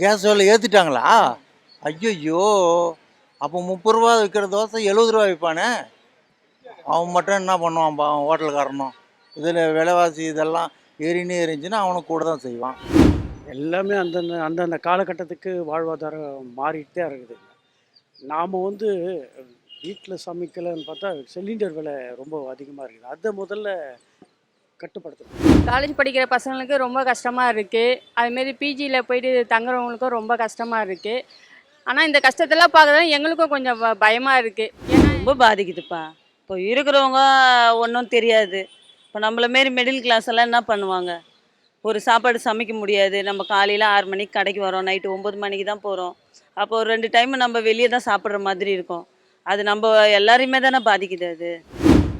Case விலை ஏற்றிட்டாங்களா? ஐயையோ! அப்போ 30 ரூபா விற்கிற தோசை 70 ரூபா விற்பானே! அவன் மட்டும் என்ன பண்ணுவான் பாவம் ஹோட்டல்காரனும். இதில் விலைவாசி இதெல்லாம் ஏறினே இருந்துச்சுன்னா அவனும் கூட தான் செய்வான். எல்லாமே அந்தந்த அந்தந்த காலகட்டத்துக்கு வாழ்வாதாரம் மாறிட்டு தான் இருக்குது. நாம் வந்து வீட்டில் சமைக்கலைன்னு பார்த்தா சிலிண்டர் விலை ரொம்ப அதிகமாக இருக்குது. அதை முதல்ல கட்டுப்படுத்தணும். காலேஜ் படிக்கிற பசங்களுக்கு ரொம்ப கஷ்டமாக இருக்குது. அதுமாரி பிஜியில் போயிட்டு தங்குறவங்களுக்கும் ரொம்ப கஷ்டமாக இருக்குது. ஆனால் இந்த கஷ்டத்தெல்லாம் பார்க்குறது எங்களுக்கும் கொஞ்சம் பயமாக இருக்குது. ஏன்னா ரொம்ப பாதிக்குதுப்பா. இப்போ இருக்கிறவங்க ஒன்றும் தெரியாது. இப்போ நம்மள மாரி மிடில் கிளாஸ் எல்லாம் என்ன பண்ணுவாங்க? ஒரு சாப்பாடு சமைக்க முடியாது. நம்ம காலையில் 6 மணிக்கு கடைக்கு வரோம், நைட்டு 9 மணிக்கு தான் போகிறோம். அப்போ ஒரு 2 டைம் நம்ம வெளியே தான் சாப்பிட்ற மாதிரி இருக்கும். அது நம்ம எல்லாரையுமே தானே பாதிக்குது அது.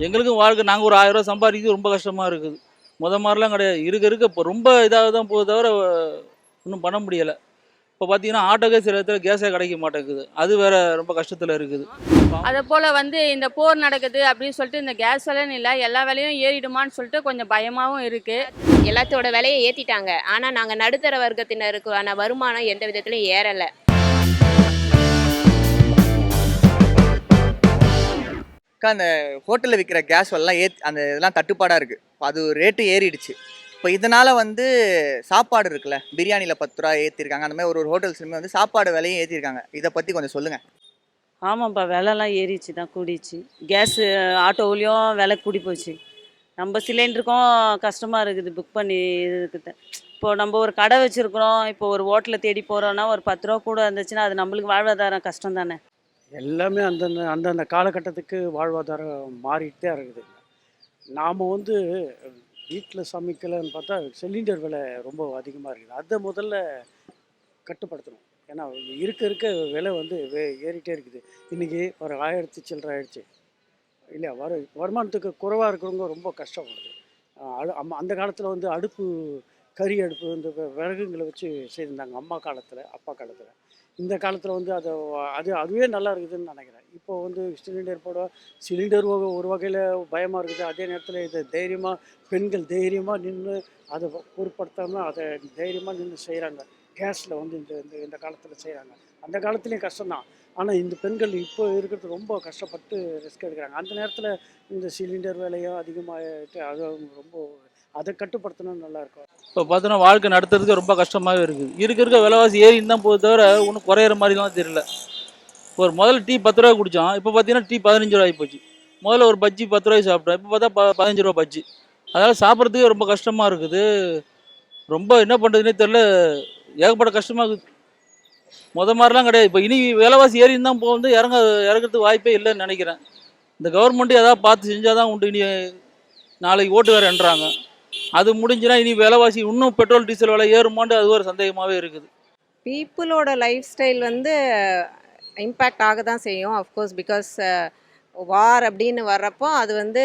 எங்களுக்கும் வாழ்க்கை நாங்கள் ஒரு 1000 ரூபா சம்பாதிக்கிறது ரொம்ப கஷ்டமாக இருக்குது. மாதிரிலாம் கிடையாது. இருக்க இப்போ ரொம்ப இதாக தான் போகுது தவிர ஒன்றும் பண்ண முடியலை. இப்போ பார்த்தீங்கன்னா ஆட்டோக்கே சில இடத்துல கேஸே கிடைக்க மாட்டேங்குது. அது வேற ரொம்ப கஷ்டத்தில் இருக்குது. அதை போல் இந்த போர் நடக்குது அப்படின்னு சொல்லிட்டு இந்த கேஸ் விலைன்னு இல்லை, எல்லா விலையும் ஏறிடுமான்னு சொல்லிட்டு கொஞ்சம் பயமாகவும் இருக்குது. எல்லாத்தோட விலையை ஏற்றிட்டாங்க. ஆனால் நாங்கள் நடுத்தர வர்க்கத்தினருக்கான வருமானம் எந்த விதத்துலையும் ஏறலை. அந்த ஹோட்டலில் விற்கிற கேஸ் எல்லாம் அந்த இதெல்லாம் தட்டுப்பாடாக இருக்குது. அது ரேட்டு ஏறிடுச்சு. இப்போ இதனால் வந்து சாப்பாடு இருக்குல்ல, பிரியாணியில் 10 ரூபா ஏற்றிருக்காங்க. அந்த மாதிரி ஒரு ஹோட்டல்ஸ்லுமே வந்து சாப்பாடு விலையும் ஏற்றிருக்காங்க. இதை பற்றி கொஞ்சம் சொல்லுங்கள். ஆமாப்பா, விலைலாம் ஏறிச்சு தான், கூடிச்சு. கேஸு ஆட்டோவிலையும் விலை கூடி போச்சு. நம்ம சிலிண்டருக்கும் கஷ்டமாக இருக்குது புக் பண்ணி இருக்குது. இப்போது நம்ம ஒரு கடை வச்சுருக்குறோம், இப்போ ஒரு ஹோட்டலில் தேடி போகிறோன்னா ஒரு 10 ரூபா கூட இருந்துச்சுன்னா அது நம்மளுக்கு வாழ்வாதாரம் கஷ்டம் தானே. எல்லாமே அந்தந்த அந்தந்த காலகட்டத்துக்கு வாழ்வாதாரம் மாறிட்டு தான் இருக்குது. நாம் வந்து வீட்டில் சமைக்கலைன்னு பார்த்தா சிலிண்டர் விலை ரொம்ப அதிகமாக இருக்குது. அதை முதல்ல கட்டுப்படுத்தணும். ஏன்னா இருக்க விலை வந்து ஏறிட்டே இருக்குது. இன்றைக்கி ஒரு 1000 சில்லற ஆயிடுச்சு இல்லையா? வருமானத்துக்கு குறைவாக இருக்கிறவங்க ரொம்ப கஷ்டப்படுது. அந்த காலத்தில் வந்து அடுப்பு, கறி அடுப்பு, இந்த விறகுங்களை வச்சு செய்திருந்தாங்க அம்மா காலத்தில், அப்பா காலத்தில். இந்த காலத்தில் வந்து அதுவே நல்லா இருக்குதுன்னு நினைக்கிறேன். இப்போ வந்து சிலிண்டர் ஒரு வகையில் பயமாக இருக்குது. அதே நேரத்தில் இதை பெண்கள் தைரியமாக நின்று அதை பொருட்படுத்தாமல் அதை தைரியமாக நின்று செய்கிறாங்க. கேஸில் வந்து இந்த இந்த இந்த காலத்தில் செய்கிறாங்க. அந்த காலத்துலேயும் கஷ்டம்தான். ஆனால் இந்த பெண்கள் இப்போ இருக்கிறது ரொம்ப கஷ்டப்பட்டு ரிஸ்க் எடுக்கிறாங்க. அந்த நேரத்தில் இந்த சிலிண்டர் விலையும் அதிகமாகிட்டு அது ரொம்ப அதை கட்டுப்படுத்தணும்னு நல்லாயிருக்கும். இப்போ பார்த்தோன்னா வாழ்க்கை நடத்துறதுக்கு ரொம்ப கஷ்டமாகவே இருக்குது. இருக்க விலைவாசி ஏறின்னு தான் போகுது தவிர ஒன்றும் குறையிற மாதிரிலாம் தெரியல. ஒரு முதல்ல டீ 10 ரூபா குடித்தோம், இப்போ பார்த்தீங்கன்னா டீ 15 ரூபாய் போச்சு. முதல்ல ஒரு பஜ்ஜி 10 ரூபாய்க்கு சாப்பிட்டோம், இப்போ பார்த்தா 15 ரூபா பஜ்ஜி. அதனால் சாப்பிட்றதுக்கே ரொம்ப கஷ்டமாக இருக்குது. ரொம்ப என்ன பண்ணுறதுனே தெரில, ஏகப்பட்ட கஷ்டமாக இருக்குது. மாதிரிலாம் கிடையாது. இப்போ இனி விலைவாசி ஏறின்னு தான் போகுது, இறங்குறதுக்கு வாய்ப்பே இல்லைன்னு நினைக்கிறேன். இந்த கவர்மெண்ட்டு ஏதாவது பார்த்து செஞ்சால் தான் உண்டு. இனி நாளைக்கு ஓட்டு வேறு என்றாங்க. அது முடிஞ்சுன்னா இனி விலைவாசி இன்னும் பெட்ரோல் டீசல் விலை ஏறுமான்னு அது ஒரு சந்தேகமாகவே இருக்குது. பீப்புளோட லைஃப் ஸ்டைல் வந்து இம்பேக்ட் ஆக தான் செய்யும். அஃப்கோர்ஸ் பிகாஸ் வார் அப்படின்னு வர்றப்போ அது வந்து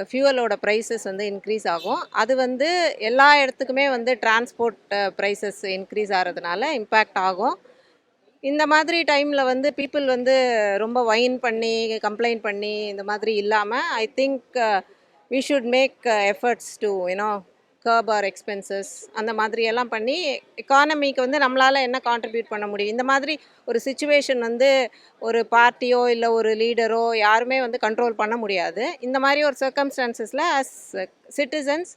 ஃபியூவலோட ப்ரைஸஸ் வந்து இன்க்ரீஸ் ஆகும். அது வந்து எல்லா இடத்துக்குமே வந்து டிரான்ஸ்போர்ட் ப்ரைஸஸ் இன்க்ரீஸ் ஆகிறதுனால இம்பேக்ட் ஆகும். இந்த மாதிரி டைமில் வந்து பீப்புள் வந்து ரொம்ப வைன் பண்ணி கம்ப்ளைண்ட் பண்ணி இந்த மாதிரி இல்லாமல் I think we should make efforts to curb our expenses. அந்த மாதிரி எல்லாம் பண்ணி எக்கானமிக்கு வந்து நம்மளால் என்ன கான்ட்ரிபியூட் பண்ண முடியும். இந்த மாதிரி ஒரு சிச்சுவேஷன் வந்து ஒரு பார்ட்டியோ இல்லை ஒரு லீடரோ யாருமே வந்து கண்ட்ரோல் பண்ண முடியாது. இந்த மாதிரி ஒரு சர்க்கம்ஸ்டான்சஸில் as citizens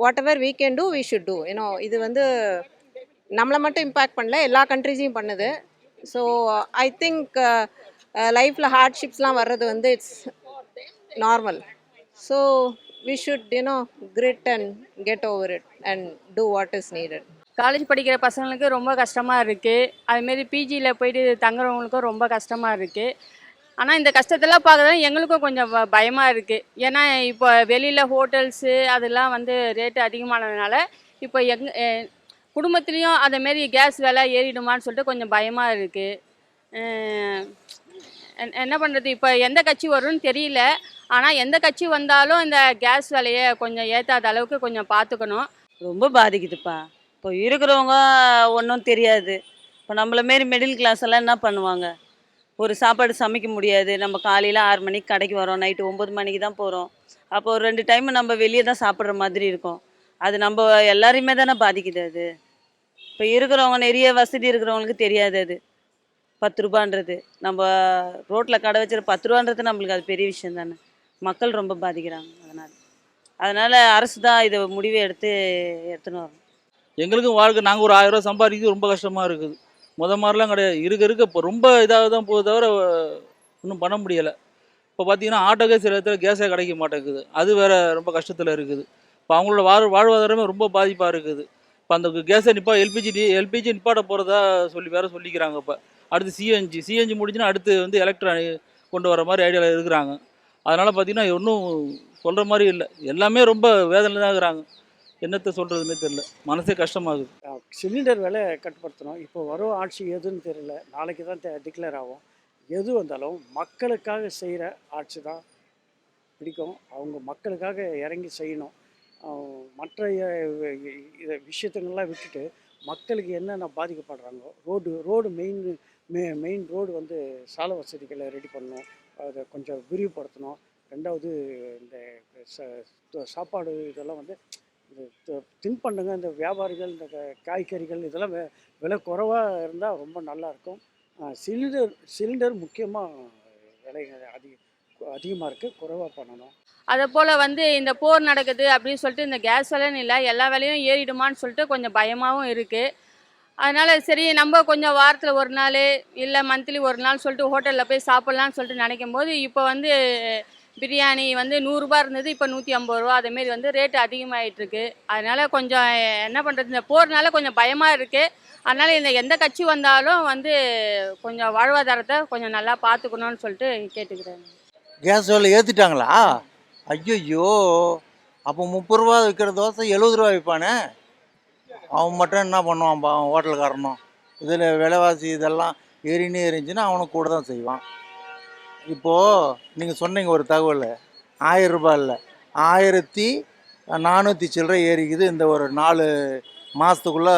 whatever we can do we should do. இது வந்து நம்மளை மட்டும் இம்பேக்ட் பண்ணல, எல்லா கண்ட்ரிஸையும் பண்ணுது. ஸோ ஐ திங்க் லைஃப்பில் ஹார்ட்ஷிப்ஸ்லாம் வர்றது வந்து it's normal. So we should grit and get over it and do what is needed. College படிக்கிற பசங்களுக்கு ரொம்ப கஷ்டமாக இருக்குது. அதுமாரி பிஜியில் போயிட்டு தங்குறவங்களுக்கும் ரொம்ப கஷ்டமாக இருக்குது. ஆனால் இந்த கஷ்டத்தெல்லாம் பார்க்குறது எங்களுக்கும் கொஞ்சம் பயமாக இருக்குது. ஏன்னா இப்போ வெளியில் ஹோட்டல்ஸு அதெல்லாம் வந்து ரேட்டு அதிகமானதுனால இப்போ குடும்பத்துலேயும் அதேமாரி கேஸ் விலை ஏறிடுமான்னு சொல்லிட்டு கொஞ்சம் பயமாக இருக்குது. என்ன பண்ணுறது, இப்போ எந்த கட்சி வரும்னு தெரியல. ஆனால் எந்த கட்சி வந்தாலும் இந்த கேஸ் விலையை கொஞ்சம் ஏற்றாத அளவுக்கு கொஞ்சம் பார்த்துக்கணும். ரொம்ப பாதிக்குதுப்பா. இப்போ இருக்கிறவங்க ஒன்றும் தெரியாது. இப்போ நம்மள மாரி மிடில் கிளாஸ் எல்லாம் என்ன பண்ணுவாங்க? ஒரு சாப்பாடு சமைக்க முடியாது. நம்ம காலையில் 6 மணிக்கு கடைக்கு வரோம், நைட்டு 9 மணிக்கு தான் போகிறோம். அப்போ ஒரு 2 டைம் நம்ம வெளியே தான் சாப்பிட்ற மாதிரி இருக்கும். அது நம்ம எல்லாரையுமே தானே பாதிக்குது அது. இப்போ இருக்கிறவங்க நிறைய வசதி இருக்கிறவங்களுக்கு தெரியாது அது 10 ரூபான்றது. நம்ம ரோட்டில் கடை வச்சுற 10 ரூபான்றது நம்மளுக்கு அது பெரிய விஷயம் தானே. மக்கள் ரொம்ப பாதிக்கிறாங்க. அதனால் அரசு தான் இதை முடிவை எடுத்துன்னு வரணும். எங்களுக்கும் வாழ்க்கை நாங்கள் ஒரு 1000 ரூபா சம்பாதிக்கிறது ரொம்ப கஷ்டமாக இருக்குது. மாதிரிலாம் கிடையாது. இருக்க இப்போ ரொம்ப இதாக தான் போகுது தவிர ஒன்றும் பண்ண முடியலை. இப்போ பார்த்தீங்கன்னா ஆட்டோக்கே சில இடத்துல கேஸே கிடைக்க மாட்டேங்குது. அது வேற ரொம்ப கஷ்டத்தில் இருக்குது. இப்போ அவங்களோட வாழ்வாதாரமே ரொம்ப பாதிப்பாக இருக்குது. இப்போ அந்த கேஸை எல்பிஜி நிப்பாட்ட போகிறதா சொல்லிக்கிறாங்க. இப்போ அடுத்து சிஎன்ஜி முடிஞ்சுன்னா அடுத்து வந்து எலக்ட்ரானிக் கொண்டு வர மாதிரி ஐடியாவில் இருக்கிறாங்க. அதனால் பார்த்தீங்கன்னா ஒன்றும் சொல்கிற மாதிரி இல்லை. எல்லாமே ரொம்ப வேதனையில் தான் இருக்கிறாங்க. என்னத்தை சொல்கிறதுனே தெரியல. மனசே கஷ்டமாகுது. சிலிண்டர் விலை கட்டுப்படுத்தணும். இப்போ வரும் ஆட்சி எதுன்னு தெரியல. நாளைக்கு தான் டிக்ளேர் ஆகும். எது வந்தாலும் மக்களுக்காக செய்கிற ஆட்சி தான் பிடிக்கும். அவங்க மக்களுக்காக இறங்கி செய்யணும். மற்ற இதை விஷயத்துங்கள்லாம் விட்டுட்டு மக்களுக்கு என்னென்ன பாதிக்கப்படுறாங்களோ ரோடு மெயின் ரோடு வந்து சாலை வசதிகளை ரெடி பண்ணணும். அதை கொஞ்சம் விரிவுபடுத்தணும். ரெண்டாவது இந்த சாப்பாடு இதெல்லாம் வந்து இந்த தின்பண்டங்க இந்த வியாபாரிகள் இந்த காய்கறிகள் இதெல்லாம் விலை குறைவாக இருந்தால் ரொம்ப நல்லாயிருக்கும். சிலிண்டர் முக்கியமாக விலை அதிகமாக இருக்குது. குறைவாக பண்ணணும். அதை போல் வந்து இந்த போர் நடக்குது அப்படின்னு சொல்லிட்டு இந்த கேஸ் விலைன்னு இல்லை, எல்லா விலையும் ஏறிடுமான்னு சொல்லிட்டு கொஞ்சம் பயமாகவும் இருக்குது. அதனால் சரி நம்ம கொஞ்சம் வாரத்தில் ஒரு நாள் இல்லை மந்த்லி ஒரு நாள் சொல்லிட்டு ஹோட்டலில் போய் சாப்பிட்லான்னு சொல்லிட்டு நினைக்கும் போது இப்போ வந்து பிரியாணி வந்து 100 ரூபா இருந்தது, இப்போ 150 ரூபா. அதேமாரி வந்து ரேட்டு அதிகமாகிட்டுருக்கு. அதனால் கொஞ்சம் என்ன பண்ணுறது, இந்த போர்னால கொஞ்சம் பயமாக இருக்குது. அதனால் இந்த எந்த கட்சி வந்தாலும் வந்து கொஞ்சம் வாழ்வாதாரத்தை கொஞ்சம் நல்லா பார்த்துக்கணுன்னு சொல்லிட்டு கேட்டுக்கிறேன். கேஸ் விலை ஏற்றிட்டாங்களா? ஐயோ, அப்போ 30 ரூபா விற்கிற தோசை 70 ரூபா விற்பானே. அவன் மட்டும் என்ன பண்ணுவான் அவன் ஹோட்டல்காரனும்? இதில் விலைவாசி இதெல்லாம் ஏறினே இருந்துச்சுன்னா அவனும் கூட தான் செய்வான். இப்போது நீங்கள் சொன்னீங்க ஒரு தகவல், 1000 ரூபாய் இல்லை 1400 சில்லறை ஏறிக்குது இந்த ஒரு 4 மாதத்துக்குள்ளே.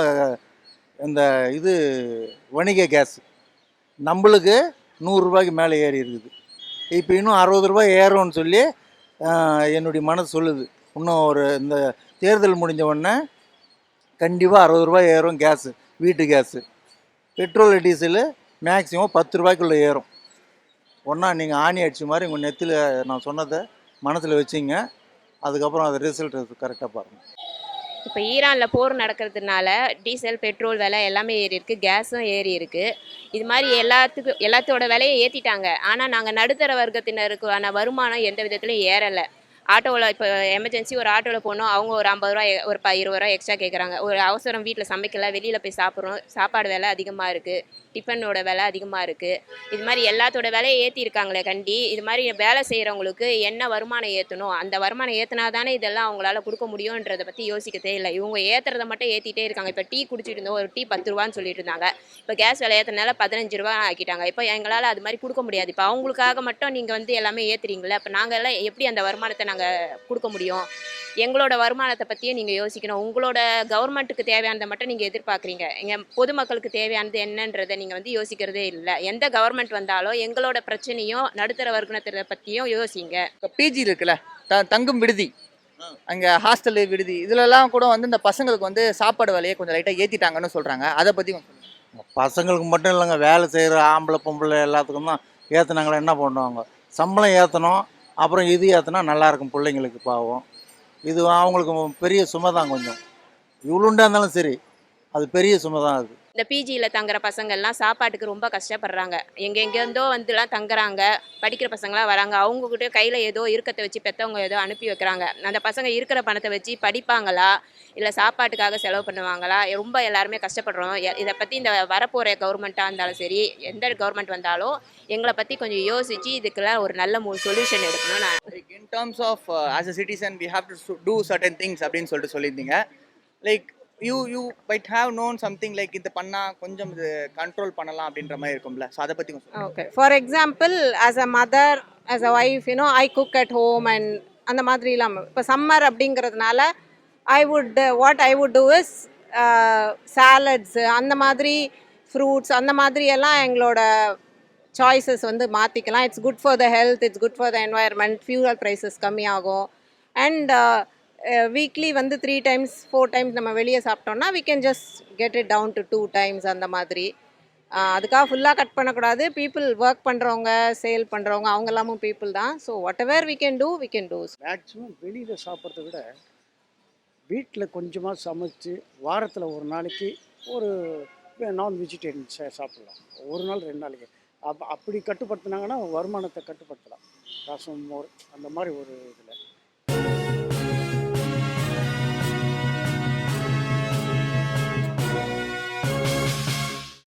இந்த இது வணிக கேஸ் நம்மளுக்கு 100 ரூபாய்க்கு மேலே ஏறி இருக்குது. இப்போ இன்னும் 60 ரூபாய் ஏறும்னு சொல்லி என்னுடைய மனசு சொல்லுது. இன்னும் இந்த தேர்தல் முடிஞ்ச உடனே கண்டிப்பாக 60 ரூபாய் ஏறும் கேஸு, வீட்டு கேஸு. பெட்ரோல் டீசலு மேக்ஸிமம் 10 ரூபாய்க்குள்ளே ஏறும். ஒன்றா நீங்கள் ஆணி அடிச்ச மாதிரி உங்கள் நெத்தியில் நான் சொன்னதை மனசில் வச்சிங்க. அதுக்கப்புறம் அது ரிசல்ட் கரெக்டாக பாருங்கள். இப்போ ஈரானில் போர் நடக்கிறதுனால டீசல் பெட்ரோல் விலை எல்லாமே ஏறி இருக்குது, கேஸும் ஏறி இருக்குது. இது மாதிரி எல்லாத்தோட விலையை ஏற்றிட்டாங்க. ஆனால் நாங்கள் நடுத்தர வர்க்கத்தினருக்கான வருமானம் எந்த விதத்துலையும் ஏறலை. ஆட்டோவில் இப்போ எமர்ஜென்சி ஒரு ஆட்டோவில் போனோம், அவங்க ஒரு 50 ரூபா ஒரு 20 ரூபா எக்ஸ்ட்ரா கேட்குறாங்க. ஒரு அவசரம் வீட்டில் சமைக்கல, வெளியில் போய் சாப்பிட்றோம், சாப்பாடு விலை அதிகமாக இருக்குது, டிஃபனோட விலை அதிகமாக இருக்குது. இது மாதிரி எல்லாத்தோட விலையை ஏற்றிருக்காங்களே கண்டி. இது மாதிரி வேலை செய்கிறவங்களுக்கு என்ன வருமானம் ஏற்றணும், அந்த வருமானம் ஏற்றினா தானே இதெல்லாம் அவங்களால கொடுக்க முடியுன்றதை பற்றி யோசிக்கதே இல்லை. இவங்க ஏற்றுறதை மட்டும் ஏற்றிட்டே இருக்காங்க. இப்போ டீ குடிச்சிட்டு இருந்தோம், ஒரு டீ 10 ரூபான்னு சொல்லிட்டு இருந்தாங்க. இப்போ கேஸ் விலை ஏற்றினால 15 ரூபா ஆக்கிட்டாங்க. இப்போ எங்களால் அது மாதிரி கொடுக்க முடியாது. இப்போ அவங்களுக்காக மட்டும் நீங்கள் வந்து எல்லாமே ஏற்றுறீங்களே, இப்போ நாங்கள் எல்லாம் எப்படி அந்த வருமானத்தை நாங்கள் கொடுக்க முடியும்? எங்களோட வருமானத்தை பற்றியும் நீங்கள் யோசிக்கணும். உங்களோட கவர்மெண்ட்டுக்கு தேவையானதை மட்டும் நீங்கள் எதிர்பார்க்குறீங்க. எங்கள் பொதுமக்களுக்கு தேவையானது என்னன்றதை நீங்கள் வந்து யோசிக்கிறதே இல்லை. எந்த கவர்மெண்ட் வந்தாலும் எங்களோட பிரச்சனையும் நடுத்தர வர்க்கத்தை பற்றியும் யோசிங்க. இப்போ பிஜி இருக்குல்ல, தங்கும் விடுதி, அங்கே ஹாஸ்டலு விடுதி இதிலெல்லாம் கூட வந்து இந்த பசங்களுக்கு வந்து சாப்பாடு விலையை கொஞ்சம் லைட்டாக ஏற்றிட்டாங்கன்னு சொல்கிறாங்க. அதை பற்றி பசங்களுக்கு மட்டும் இல்லைங்க, வேலை செய்கிற ஆம்பளை பொம்பளை எல்லாத்துக்கும் தான் ஏற்றுனாங்களா என்ன பண்ணுவாங்க? சம்பளம் ஏற்றணும், அப்புறம் இது ஏற்றினா நல்லாயிருக்கும் பிள்ளைங்களுக்கு. பாவம், இது அவங்களுக்கு பெரிய சுமை தான். கொஞ்சம் இவ்வளோண்டா இருந்தாலும் சரி, அது பெரிய சுமை தான். அது இந்த பிஜியில் தங்குற பசங்கள்லாம் சாப்பாட்டுக்கு ரொம்ப கஷ்டப்படுறாங்க. எங்கெங்கேருந்தோ வந்துலாம் தங்குறாங்க, படிக்கிற பசங்களாம் வராங்க. அவங்கக்கிட்ட கையில் ஏதோ இருக்கத்தை வச்சு பெற்றவங்க ஏதோ அனுப்பி வைக்கிறாங்க. அந்த பசங்க இருக்கிற பணத்தை வச்சு படிப்பாங்களா இல்லை சாப்பாட்டுக்காக செலவு பண்ணுவாங்களா? ரொம்ப எல்லாருமே கஷ்டப்படுறோம். இதை பற்றி இந்த வரப்போகிற கவர்மெண்ட்டாக இருந்தாலும் சரி, எந்த கவர்மெண்ட் வந்தாலும் எங்களை பற்றி கொஞ்சம் யோசித்து இதுக்கெல்லாம் ஒரு நல்ல சொல்யூஷன் எடுக்கணும். நான் in terms of as a citizen we have to do certain things அப்படின்னு சொல்லிட்டு சொல்லியிருந்தீங்க. Like you might have known something like இது பண்ணா கொஞ்சம் இது கண்ட்ரோல் பண்ணலாம் அப்படின்ற மாதிரி இருக்கும்ல. ஸோ அதை பற்றி கொஞ்சம். Okay, for example as a mother, as a wife, I cook at home and அந்த மாதிரி இல்லாமல் இப்போ சம்மர் அப்படிங்கிறதுனால what I would do is salads, அந்த மாதிரி ஃப்ரூட்ஸ், அந்த மாதிரி எல்லாம் எங்களோட சாய்ஸஸ் வந்து மாற்றிக்கலாம். It's good for the health, it's good for the environment, fuel prices கம்மியாகும். அண்ட் வீக்லி வந்து 3 டைம்ஸ் 4 டைம்ஸ் நம்ம வெளியே சாப்பிட்டோம்னா we can just get it down to 2 times அந்த மாதிரி. அதுக்காக ஃபுல்லாக கட் பண்ணக்கூடாது. பீப்புள் ஒர்க் பண்ணுறவங்க சேல் பண்ணுறவங்க அவங்க எல்லாமும் பீப்புள் தான். So what ever we can do. Maximum வெளியில் சாப்பிட்றத விட வீட்டில் கொஞ்சமாக சமைச்சு வாரத்தில் ஒரு நாளைக்கு ஒரு நான் வெஜிடேரியன் சாப்பிட்லாம். ஒரு நாள் 2 நாளைக்கு அப்படி கட்டுப்படுத்தினாங்கன்னா வருமானத்தை கட்டுப்படுத்தலாம். ரசம் மோர் அந்த மாதிரி ஒரு இதில்